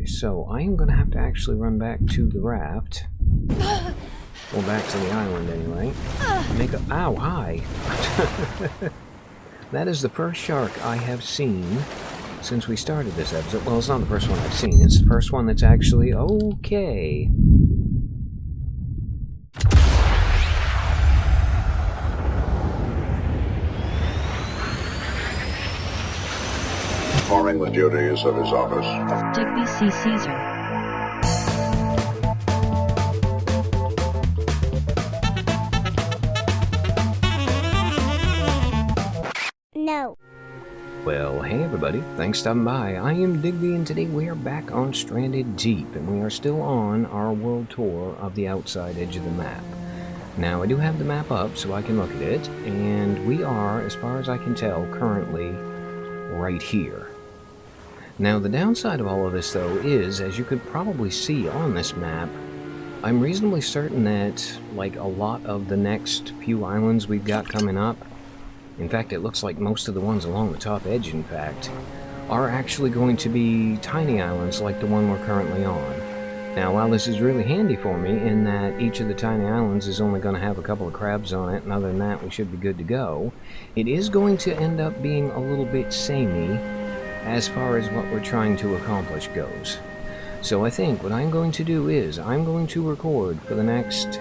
Okay, so I am going to have to actually run back to the raft. Well, back to the island anyway. Make a... Ow, hi! That is the first shark I have seen since we started this episode. Well, it's not the first one I've seen. It's the first one that's actually okay. Performing the duties of his office. Digby C. Caesar. No. Well, hey everybody, thanks for stopping by. I am Digby, and today we are back on Stranded Deep, and we are still on our world tour of the outside edge of the map. Now, I do have the map up so I can look at it, and we are, as far as I can tell, currently right here. Now, the downside of all of this, though, is, as you could probably see on this map, I'm reasonably certain that, like a lot of the next few islands we've got coming up, in fact, it looks like most of the ones along the top edge, in fact, are actually going to be tiny islands like the one we're currently on. Now, while this is really handy for me in that each of the tiny islands is only going to have a couple of crabs on it, and other than that, we should be good to go, it is going to end up being a little bit samey as far as what we're trying to accomplish goes. So I think what I'm going to do is I'm going to record for the next,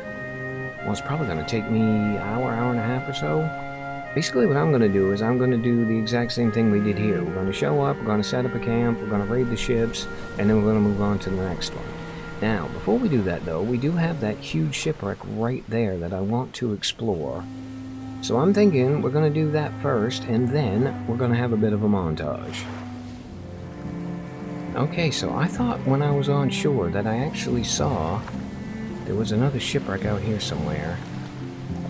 well, it's probably going to take me an hour and a half or so. Basically what I'm going to do is I'm going to do the exact same thing we did here. We're going to show up, we're going to set up a camp, we're going to raid the ships, and then we're going to move on to the next one. Now, before we do that though, we do have that huge shipwreck right there that I want to explore. So I'm thinking we're going to do that first, and then we're going to have a bit of a montage. Okay, so I thought when I was on shore that I actually saw there was another shipwreck out here somewhere.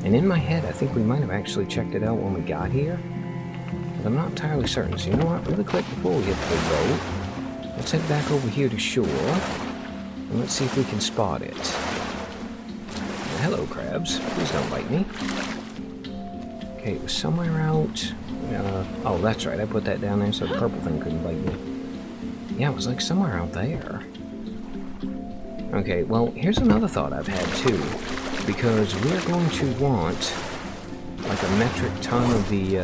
And in my head, I think we might have actually checked it out when we got here, but I'm not entirely certain. So you know what? Really quick before we hit the big boat, let's head back over here to shore, and let's see if we can spot it. Hello, crabs. Please don't bite me. Okay, it was somewhere out... oh, that's right. I put that down there so the purple thing couldn't bite me. Yeah, it was like somewhere out there. Okay, well, here's another thought I've had, too. Because we're going to want like a metric ton of the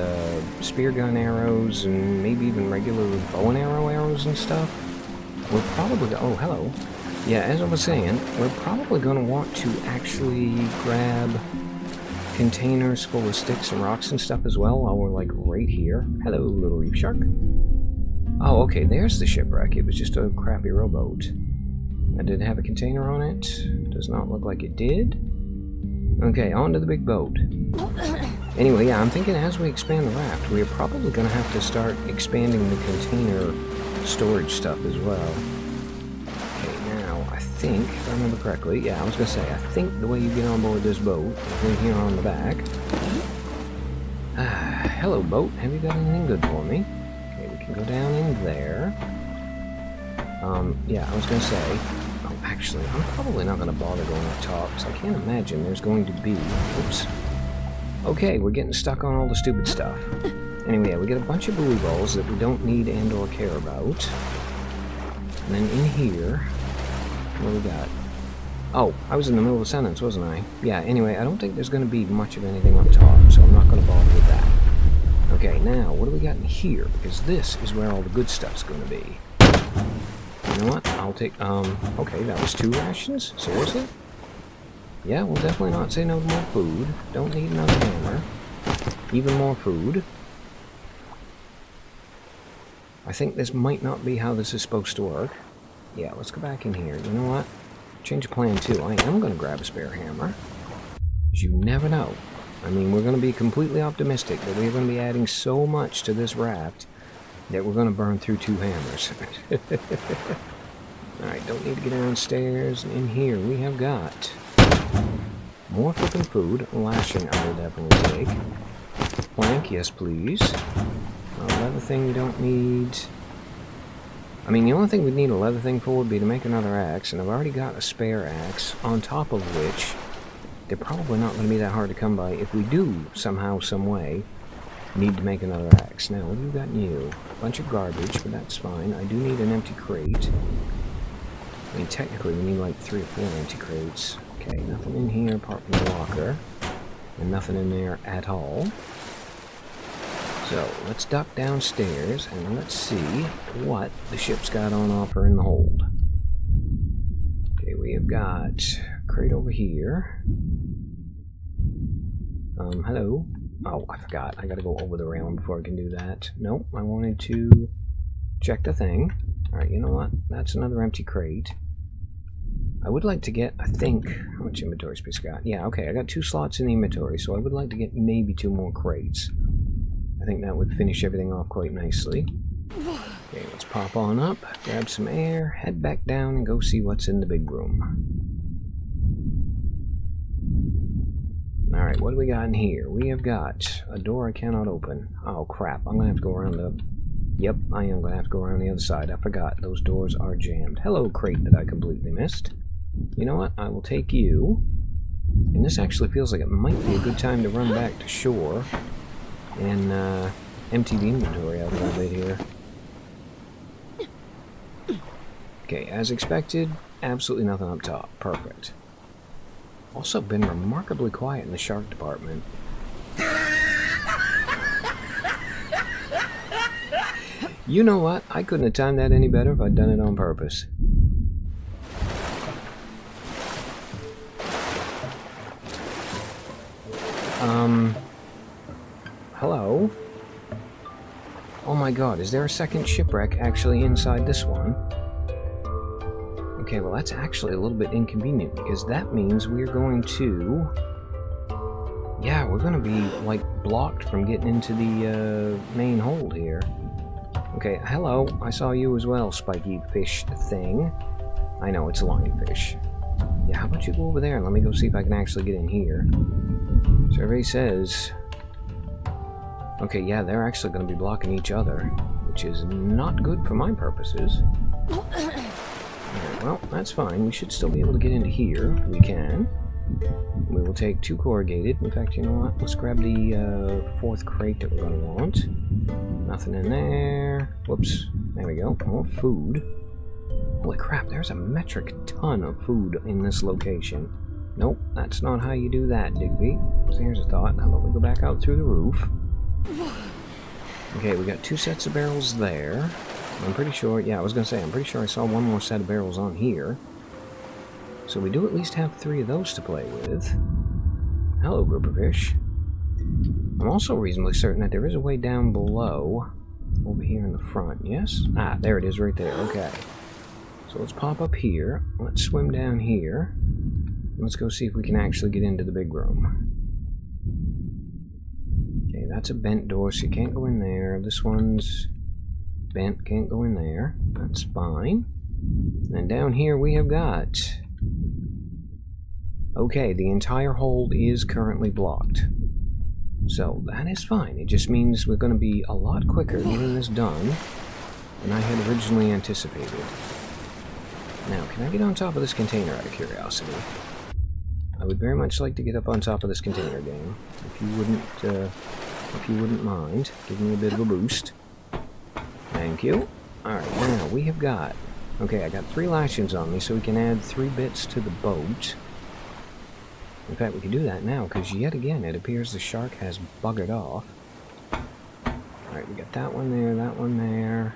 spear gun arrows and maybe even regular bow and arrow arrows and stuff. We're probably... oh, hello. Yeah, as I was saying, we're probably going to want to actually grab containers full of sticks and rocks and stuff as well while we're like right here. Hello, little reef shark. Oh, okay, there's the shipwreck. It was just a crappy rowboat. Did it have a container on it? Does not look like it did. Okay, on to the big boat. Anyway, yeah, I'm thinking as we expand the raft, we're probably going to have to start expanding the container storage stuff as well. Okay, now, I think, if I remember correctly, yeah, I was going to say, I think the way you get on board this boat is in here on the back. Hello, boat. Have you got anything good for me? Okay, we can go down in there. Yeah, I was going to say... actually, I'm probably not going to bother going up top, because I can't imagine there's going to be... oops. Okay, we're getting stuck on all the stupid stuff. Anyway, yeah, we get a bunch of buoy balls that we don't need and or care about. And then in here... what do we got? Oh, I was in the middle of a sentence, wasn't I? Yeah, anyway, I don't think there's going to be much of anything up top, so I'm not going to bother with that. Okay, now, what do we got in here? Because this is where all the good stuff's going to be. You know what? I'll take, okay, that was 2 rations? Seriously? Yeah, we'll definitely not say no to more food. Don't need another hammer. Even more food. I think this might not be how this is supposed to work. Yeah, let's go back in here. You know what? Change of plan, too. I am going to grab a spare hammer. Because you never know. I mean, we're going to be completely optimistic that we're going to be adding so much to this raft that we're going to burn through 2 hammers. Alright, don't need to get downstairs. In here we have got more flipping food. Lashing I will definitely take. Plank, yes please. A leather thing we don't need. I mean, the only thing we'd need a leather thing for would be to make another axe, and I've already got a spare axe, on top of which they're probably not going to be that hard to come by if we do, somehow, some way, need to make another axe. Now, what have you got new? A bunch of garbage, but that's fine. I do need an empty crate. I mean, technically we need like 3 or 4 empty crates. Okay, nothing in here apart from the locker. And nothing in there at all. So, let's duck downstairs and let's see what the ship's got on offer in the hold. Okay, we have got a crate over here. Hello? Oh, I forgot. I gotta go over the railing before I can do that. Nope, I wanted to check the thing. Alright, you know what? That's another empty crate. I would like to get, I think, how much inventory space I got? Yeah, okay, I got 2 slots in the inventory, so I would like to get maybe 2 more crates. I think that would finish everything off quite nicely. Okay, let's pop on up, grab some air, head back down, and go see what's in the big room. Alright, what do we got in here? We have got a door I cannot open. Oh crap, I'm gonna have to go around the... Yep, I am gonna have to go around the other side. I forgot, those doors are jammed. Hello, crate that I completely missed. You know what, I will take you. And this actually feels like it might be a good time to run back to shore and empty the inventory out a little bit here. Okay, as expected, absolutely nothing up top. Perfect. Also been remarkably quiet in the shark department. You know what? I couldn't have timed that any better if I'd done it on purpose. Hello? Oh my god, is there a second shipwreck actually inside this one? Okay, well that's actually a little bit inconvenient, because that means we're going to... Yeah, we're going to be, like, blocked from getting into the main hold here. Okay, hello, I saw you as well, spiky fish thing. I know, it's a lionfish. Yeah, how about you go over there and let me go see if I can actually get in here. Survey says... Okay, yeah, they're actually going to be blocking each other, which is not good for my purposes. Alright, well, that's fine. We should still be able to get into here. We can. We will take 2 corrugated. In fact, you know what? Let's grab the 4th crate that we're going to want. Nothing in there. Whoops. There we go. More food. Holy crap, there's a metric ton of food in this location. Nope, that's not how you do that, Digby. So here's a thought. How about we go back out through the roof? Okay, we got 2 sets of barrels there. I'm pretty sure, yeah, I was going to say, I'm pretty sure I saw 1 more set of barrels on here. So we do at least have 3 of those to play with. Hello, group of fish. I'm also reasonably certain that there is a way down below, over here in the front, yes? Ah, there it is right there, okay. So let's pop up here, let's swim down here, let's go see if we can actually get into the big room. Okay, that's a bent door, so you can't go in there. This one's bent, can't go in there. That's fine. And down here we have got... Okay, the entire hold is currently blocked. So, that is fine. It just means we're going to be a lot quicker getting this done than I had originally anticipated. Now, can I get on top of this container out of curiosity? I would very much like to get up on top of this container, game. If you wouldn't mind giving me a bit of a boost. Thank you. Alright, now we have got... Okay, I got 3 lashings on me, so we can add 3 bits to the boat. In fact, we can do that now, because yet again, it appears the shark has buggered off. Alright, we got that one there, that one there.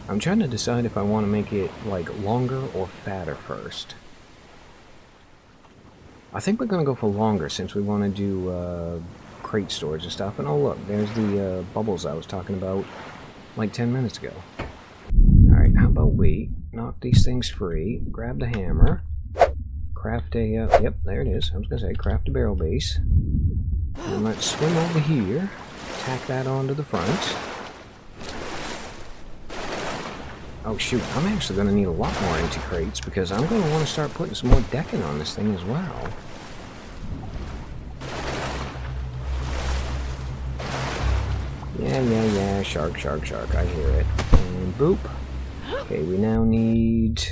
I'm trying to decide if I want to make it, like, longer or fatter first. I think we're going to go for longer, since we want to do crate storage and stuff. And oh look, there's the bubbles I was talking about, like 10 minutes ago. Alright, how about we knock these things free, grab the hammer, craft a, yep, there it is, I was going to say, craft a barrel base, and let's swim over here, tack that onto the front. Oh shoot, I'm actually going to need a lot more empty crates, because I'm going to want to start putting some more decking on this thing as well. Yeah, shark, I hear it. And boop. Okay, we now need...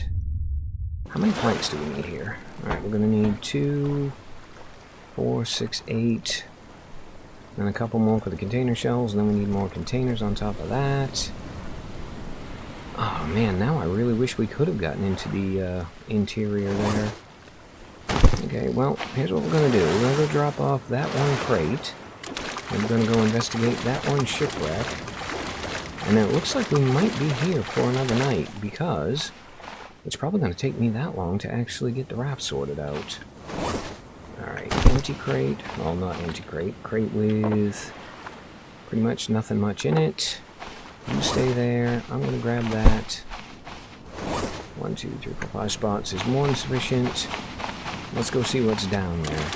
How many planks do we need here? Alright, we're going to need 2, 4, 6, 8, and a couple more for the container shells, and then we need more containers on top of that. Oh Oh man, now I really wish we could have gotten into the interior there. Okay, well, here's what we're going to do. We're going to go drop off that one crate. And we're going to go investigate that one shipwreck. And it looks like we might be here for another night, because it's probably going to take me that long to actually get the raft sorted out. Alright, empty crate. Well, not empty crate. Crate with pretty much nothing much in it. You stay there. I'm going to grab that. 1, 2, 3, 4, 5 spots is more than sufficient. Let's go see what's down there.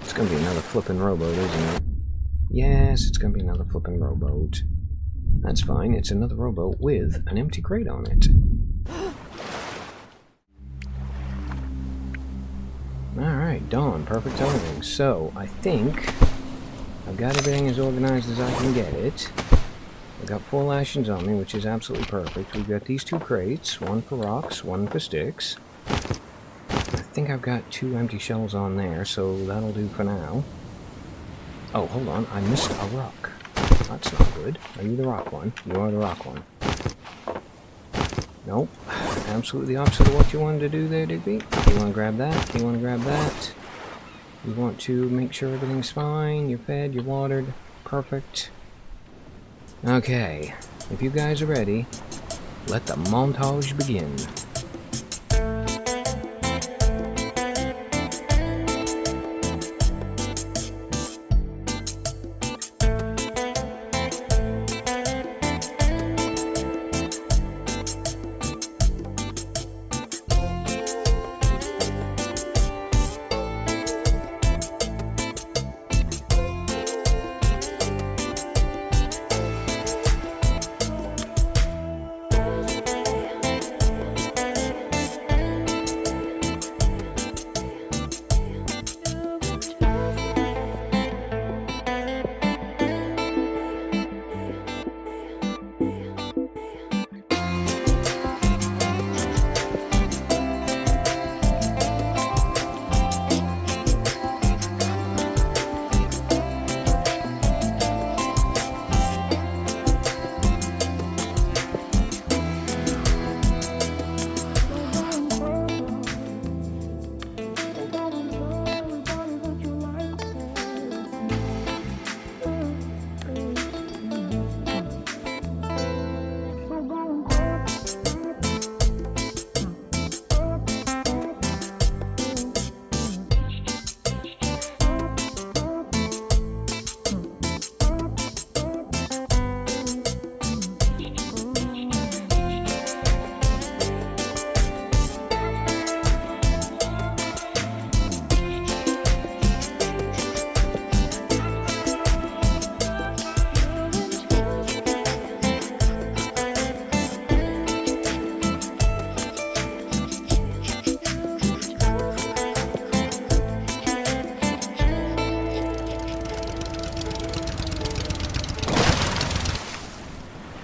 It's going to be another flippin' rowboat, isn't it? Yes, it's going to be another flippin' rowboat. That's fine. It's another rowboat with an empty crate on it. Alright, dawn. Perfect timing. So, I think I've got everything as organized as I can get it. I've got 4 lashings on me, which is absolutely perfect. We've got these 2 crates, one for rocks, one for sticks. I think I've got 2 empty shells on there, so that'll do for now. Oh, hold on, I missed a rock. That's not good. Are you the rock one? You are the rock one. Nope. Absolutely opposite of what you wanted to do there, Digby. You want to grab that? You want to grab that? You want to make sure everything's fine, you're fed, you're watered. Perfect. Okay, if you guys are ready, let the montage begin.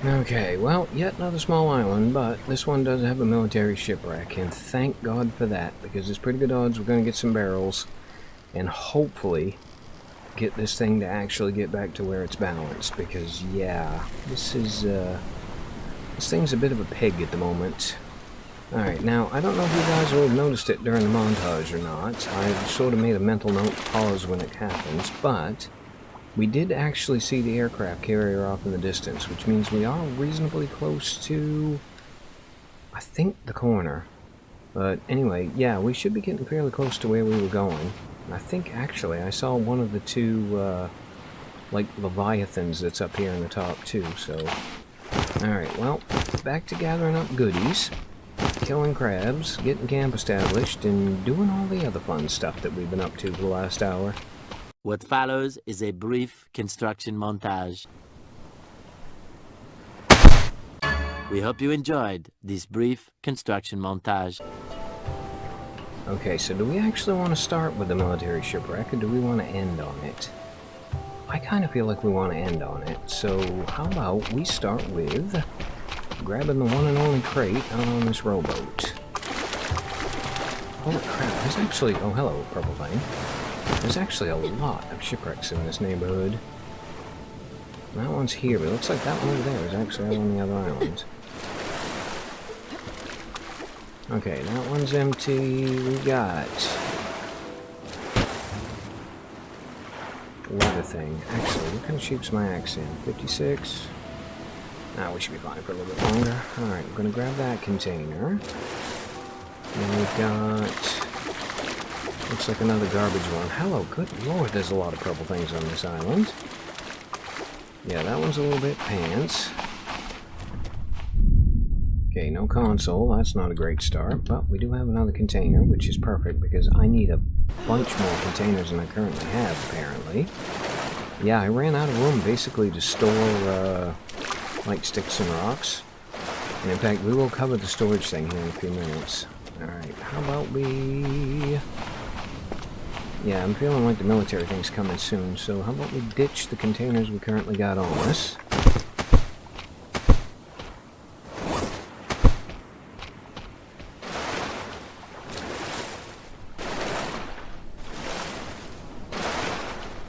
Okay, well, yet another small island, but this one does have a military shipwreck, and thank God for that, because there's pretty good odds we're going to get some barrels, and hopefully get this thing to actually get back to where it's balanced, because, yeah, this thing's a bit of a pig at the moment. Alright, now, I don't know if you guys will have noticed it during the montage or not. I've sort of made a mental note to pause when it happens, but we did actually see the aircraft carrier off in the distance, which means we are reasonably close to, I think, the corner. But anyway, yeah, we should be getting fairly close to where we were going. I think, actually, I saw one of the 2, like, leviathans that's up here in the top, too, so... Alright, well, back to gathering up goodies, killing crabs, getting camp established, and doing all the other fun stuff that we've been up to for the last hour. What follows is a brief construction montage. We hope you enjoyed this brief construction montage. Okay, so do we actually want to start with the military shipwreck, or do we want to end on it? I kind of feel like we want to end on it, so how about we start with grabbing the one and only crate out on this rowboat. Holy crap, there's actually... Oh, hello, purple thing. There's actually a lot of shipwrecks in this neighborhood. That one's here, but it looks like that one over there is actually on the other island. Okay, that one's empty. We got... leather thing. Actually, what kind of shape's my axe in? 56? Ah, we should be fine for a little bit longer. Alright, I'm gonna grab that container. Then we've got... looks like another garbage one. Hello, good lord, there's a lot of purple things on this island. Yeah, that one's a little bit pants. Okay, no console. That's not a great start, but we do have another container, which is perfect because I need a bunch more containers than I currently have, apparently. Yeah, I ran out of room basically to store, like, sticks and rocks. And in fact, we will cover the storage thing here in a few minutes. Alright, how about we... yeah, I'm feeling like the military thing's coming soon, so how about we ditch the containers we currently got on us.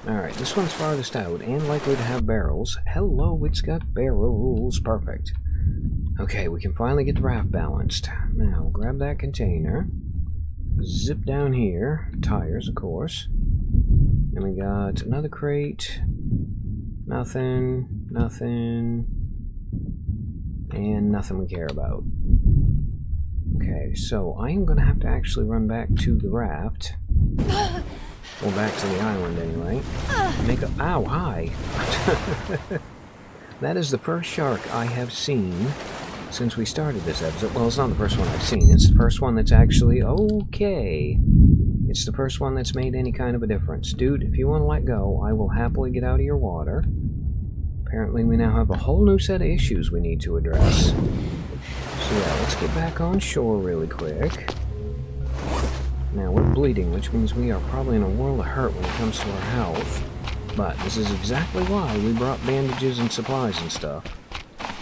Alright, this one's farthest out and likely to have barrels. Hello, it's got barrels. Perfect. Okay, we can finally get the raft balanced. Now, grab that container. Zip down here. Tires, of course. And we got another crate. Nothing. Nothing. And nothing we care about. Okay, so I am going to have to actually run back to the raft. Well, back to the island anyway. Make a... ow, hi! That is the first shark I have seen since we started this episode. Well, it's not the first one I've seen. It's the first one that's actually okay. It's the first one that's made any kind of a difference. Dude, if you want to let go, I will happily get out of your water. Apparently we now have a whole new set of issues we need to address. So yeah, let's get back on shore really quick. Now, we're bleeding, which means we are probably in a world of hurt when it comes to our health. But this is exactly why we brought bandages and supplies and stuff.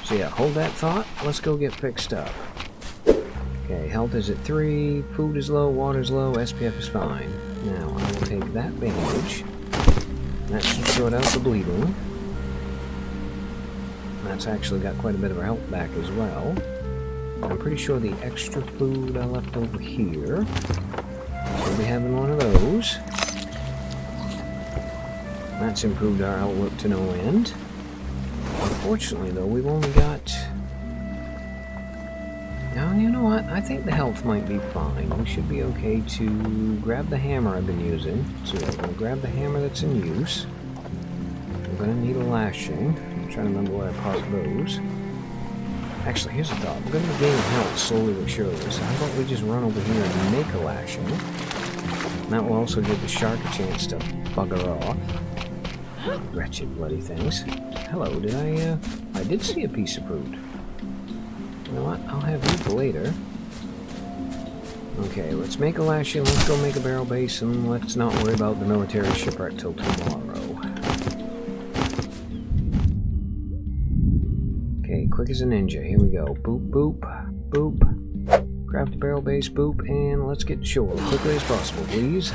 So yeah, hold that thought. Let's go get fixed up. Okay, health is at 3, food is low, water's low, SPF is fine. Now, I will take that bandage. That should sort out the bleeding. That's actually got quite a bit of our health back as well. I'm pretty sure the extra food I left over here. So we'll be having one of those. That's improved our outlook to no end. Unfortunately, though, we've only got... now, you know what? I think the health might be fine. We should be okay to grab the hammer I've been using. So yeah, we're going to grab the hammer that's in use. We're going to need a lashing. I'm trying to remember where I parked those. Actually, here's a thought. We're going to gain health slowly but surely. So how about we just run over here and make a lashing? And that will also give the shark a chance to bugger off. Wretched bloody things. Hello, did I did see a piece of fruit. You know what? I'll have you for later. Okay, let's make a lashing, let's go make a barrel base, and let's not worry about the military shipwreck till tomorrow. Okay, quick as a ninja. Here we go. Boop, boop, boop. Craft the barrel base, boop, and let's get to shore as quickly as possible, please.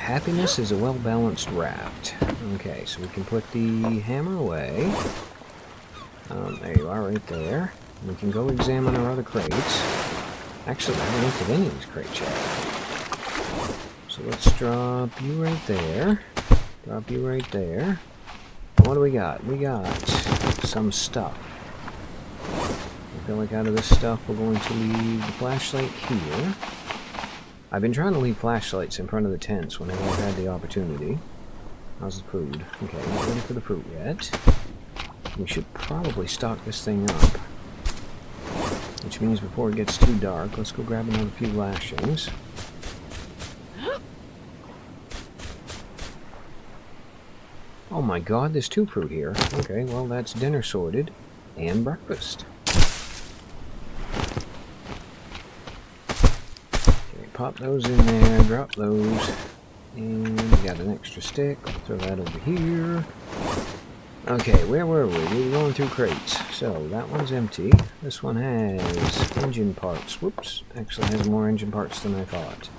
Happiness is a well-balanced raft. Okay, so we can put the hammer away. There you are, right there. We can go examine our other crates. Actually, I haven't looked at any of these crates yet. So let's drop you right there. Drop you right there. What do we got? We got some stuff. I feel like out of this stuff we're going to leave the flashlight here. I've been trying to leave flashlights in front of the tents whenever I've had the opportunity. How's the food? Okay, not ready for the fruit yet. We should probably stock this thing up. Which means before it gets too dark, let's go grab another few lashings. Oh my god, there's 2 fruit here. Okay, well that's dinner sorted. And breakfast. Pop those in there, drop those, and we got an extra stick. Throw that over here. Okay, where were we? We were going through crates. So, that one's empty. This one has engine parts. Whoops. Actually has more engine parts than I thought.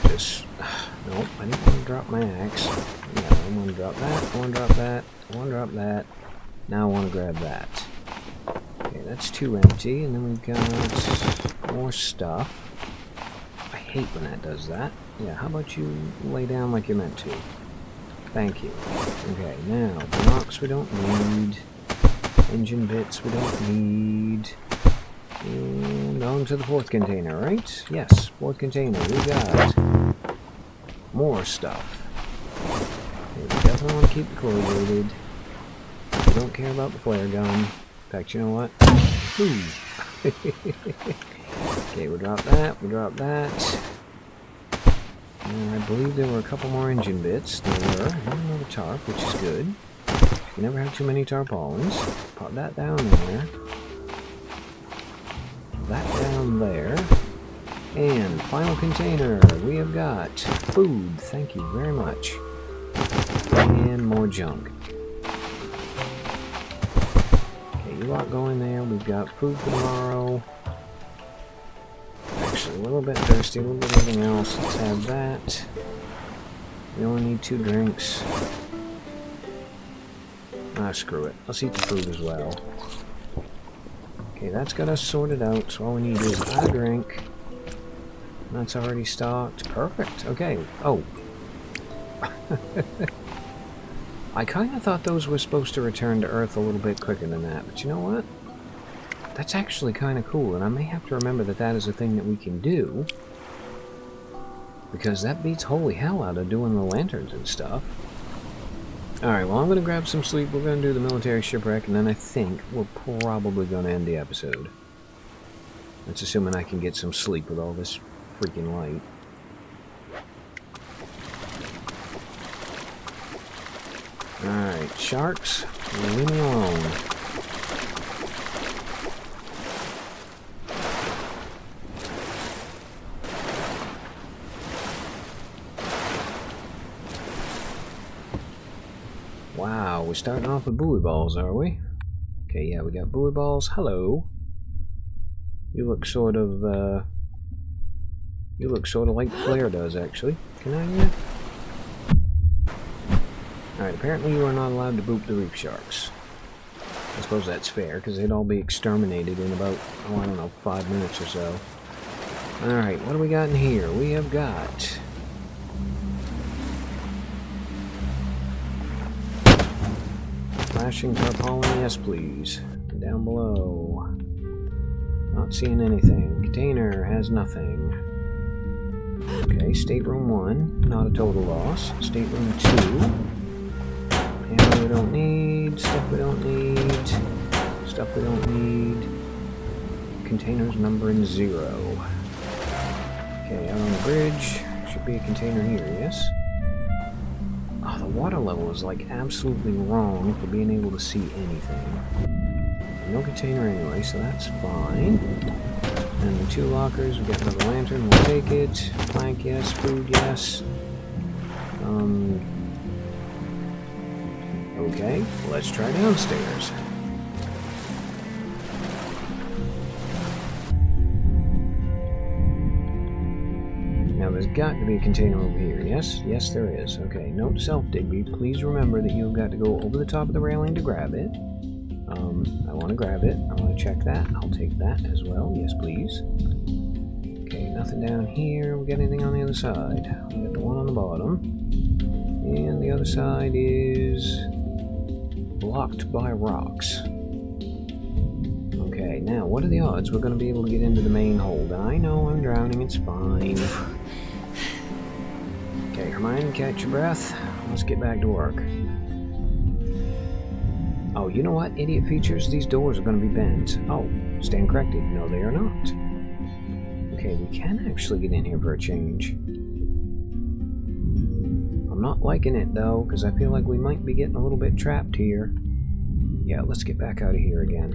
Just... Nope, I didn't want to drop my axe. No, I want to drop that, I want to drop that, I want to drop that. Now I want to grab that. Okay, that's 2 empty, and then we've got more stuff. I hate when that does that. Yeah, how about you lay down like you're meant to? Thank you. Okay, now, blocks we don't need. Engine bits we don't need. And on to the 4th container, right? Yes, 4th container. We got more stuff. Okay, we definitely want to keep the corrugated. We don't care about the flare gun. In fact, you know what? Ooh. Okay, we drop that, we drop that. And I believe there were a couple more engine bits. There were. And another tarp, which is good. You never have too many tarpaulins. Pop that down there. That down there. And final container, we have got food. Thank you very much. And more junk. Okay, you lot go in there. We've got food for tomorrow. Actually, a little bit thirsty, a little bit of everything else. Let's have that. We only need 2 drinks. Ah, screw it. Let's eat the food as well. Okay, that's got us sorted out, so all we need is a drink. That's already stocked. Perfect. Okay. Oh. I kind of thought those were supposed to return to Earth a little bit quicker than that, but you know what? That's actually kind of cool, and I may have to remember that that is a thing that we can do. Because that beats holy hell out of doing the lanterns and stuff. Alright, well I'm going to grab some sleep, we're going to do the military shipwreck, and then I think we're probably going to end the episode. That's assuming I can get some sleep with all this freaking light. Alright, sharks, leave me alone. Wow, we're starting off with buoy balls, are we? Okay, yeah, we got buoy balls. Hello. You look sort of like the flare does, actually. Can I, Alright, apparently you are not allowed to boop the reef sharks. I suppose that's fair, because they'd all be exterminated in about, oh, I don't know, 5 minutes or so. Alright, what do we got in here? We have got... flashing tarpaulin, yes please. Down below. Not seeing anything. Container has nothing. Okay, stateroom 1, not a total loss. Stateroom 2. Ammo we don't need, stuff we don't need, stuff we don't need. Containers numbering 0. Okay, out on the bridge. Should be a container here, yes? Oh, the water level is like absolutely wrong for being able to see anything. No container anyway, so that's fine. And the 2 lockers, we got another lantern, we'll take it. Plank, yes. Food, yes. Okay, let's try downstairs. Now there's got to be a container over here, yes? Yes there is. Okay, note to self, Digby, please remember that you've got to go over the top of the railing to grab it. I want to grab it. I want to check that. I'll take that as well. Yes, please. Okay, nothing down here. We got anything on the other side? We got the one on the bottom. And the other side is blocked by rocks. Okay, now what are the odds we're going to be able to get into the main hold? I know I'm drowning. It's fine. Okay, Hermione, catch your breath. Let's get back to work. Oh, you know what, idiot features? These doors are going to be bent. Oh, stand corrected. No, they are not. Okay, we can actually get in here for a change. I'm not liking it, though, because I feel like we might be getting a little bit trapped here. Yeah, let's get back out of here again.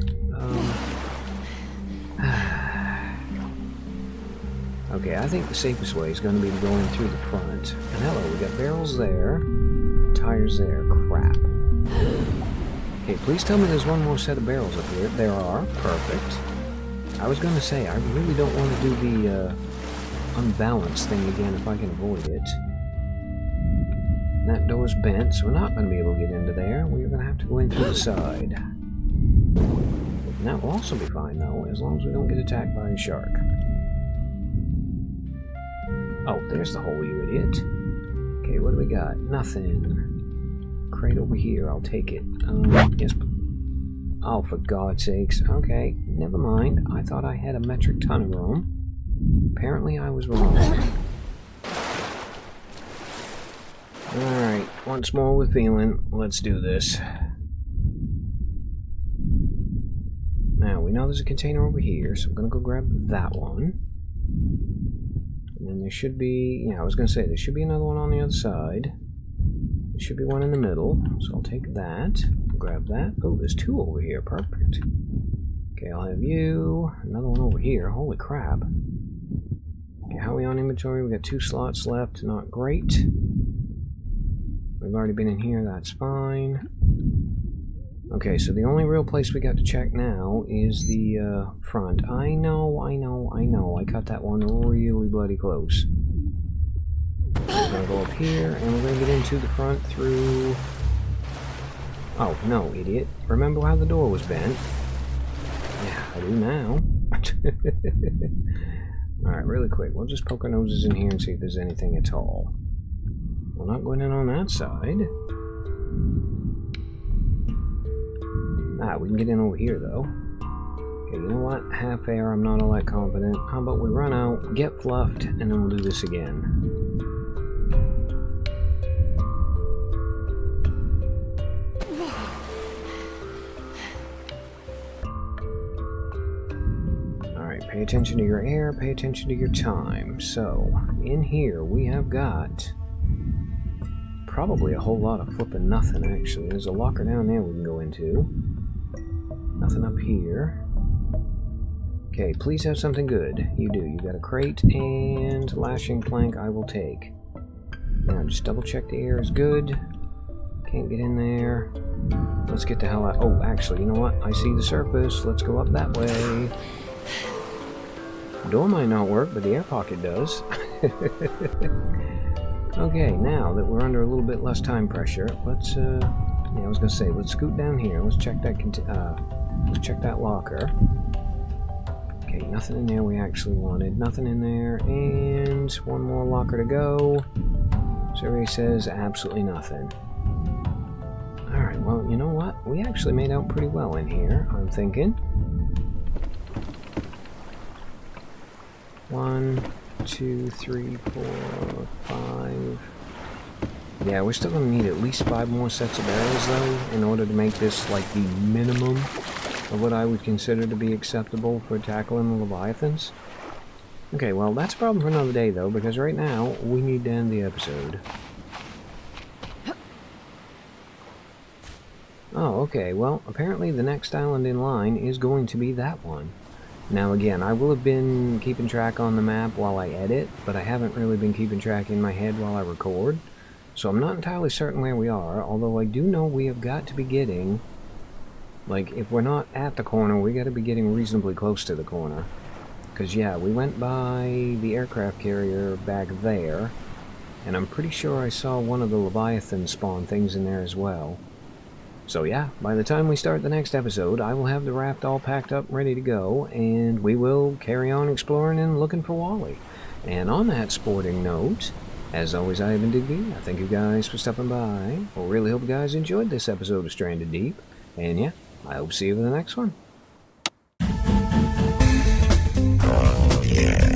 Okay, I think the safest way is going to be going through the front. And hello, we got barrels there. Tires there. Crap. Okay, please tell me there's one more set of barrels up here. There are. Perfect. I was going to say, I really don't want to do the unbalanced thing again if I can avoid it. That door's bent, so we're not going to be able to get into there. We're going to have to go in through the side. And that will also be fine, though, as long as we don't get attacked by a shark. Oh, there's the hole, you idiot. Okay, what do we got? Nothing. Crate over here, I'll take it. Yes. Oh, for God's sakes. Okay, never mind. I thought I had a metric ton of room. Apparently I was wrong. Alright, once more with feeling. Let's do this. Now, we know there's a container over here, so I'm going to go grab that one. And then there should be... Yeah, I was going to say, there should be another one on the other side. There should be one in the middle, so I'll take that. Grab that. Oh, there's two over here. Perfect. Okay, I'll have you. Another one over here. Holy crap. Okay, how are we on inventory? We got 2 slots left. Not great. We've already been in here. That's fine. Okay, so the only real place we got to check now is the front. I know. I cut that one really bloody close. We're gonna go up here, and we're gonna get into the front through... Oh, no, idiot. Remember how the door was bent? Yeah, I do now. Alright, really quick. We'll just poke our noses in here and see if there's anything at all. We're not going in on that side. Ah, we can get in over here, though. Okay, you know what? Half air, I'm not all that confident. How about we run out, get fluffed, and then we'll do this again. Pay attention to your air, pay attention to your time. So, in here we have got probably a whole lot of flipping nothing, actually. There's a locker down there we can go into. Nothing up here. Okay, please have something good. You do. You got a crate and lashing plank I will take. Now, just double check the air is good. Can't get in there. Let's get the hell out. Oh, actually, you know what? I see the surface. Let's go up that way. Door might not work, but the air pocket does. Okay, now that we're under a little bit less time pressure, let's yeah, I was gonna say, let's scoot down here. Let's check that locker. Okay, nothing in there we actually wanted. Nothing in there, and one more locker to go. Survey says absolutely nothing. Alright, well, you know what? We actually made out pretty well in here, I'm thinking. 1, 2, 3, 4, 5. Yeah, we're still going to need at least 5 more sets of barrels, though, in order to make this, like, the minimum of what I would consider to be acceptable for tackling the Leviathans. Okay, well, that's a problem for another day, though, because right now, we need to end the episode. Oh, okay, well, apparently the next island in line is going to be that one. Now again, I will have been keeping track on the map while I edit, but I haven't really been keeping track in my head while I record. So I'm not entirely certain where we are, although I do know we have got to be getting... Like, if we're not at the corner, we got to be getting reasonably close to the corner. Because, yeah, we went by the aircraft carrier back there, and I'm pretty sure I saw one of the Leviathan spawn things in there as well. So yeah, by the time we start the next episode, I will have the raft all packed up, ready to go, and we will carry on exploring and looking for Wally. And on that sporting note, as always, I have been Digby. I thank you guys for stopping by. I really hope you guys enjoyed this episode of Stranded Deep. And yeah, I hope to see you in the next one. Oh, yeah.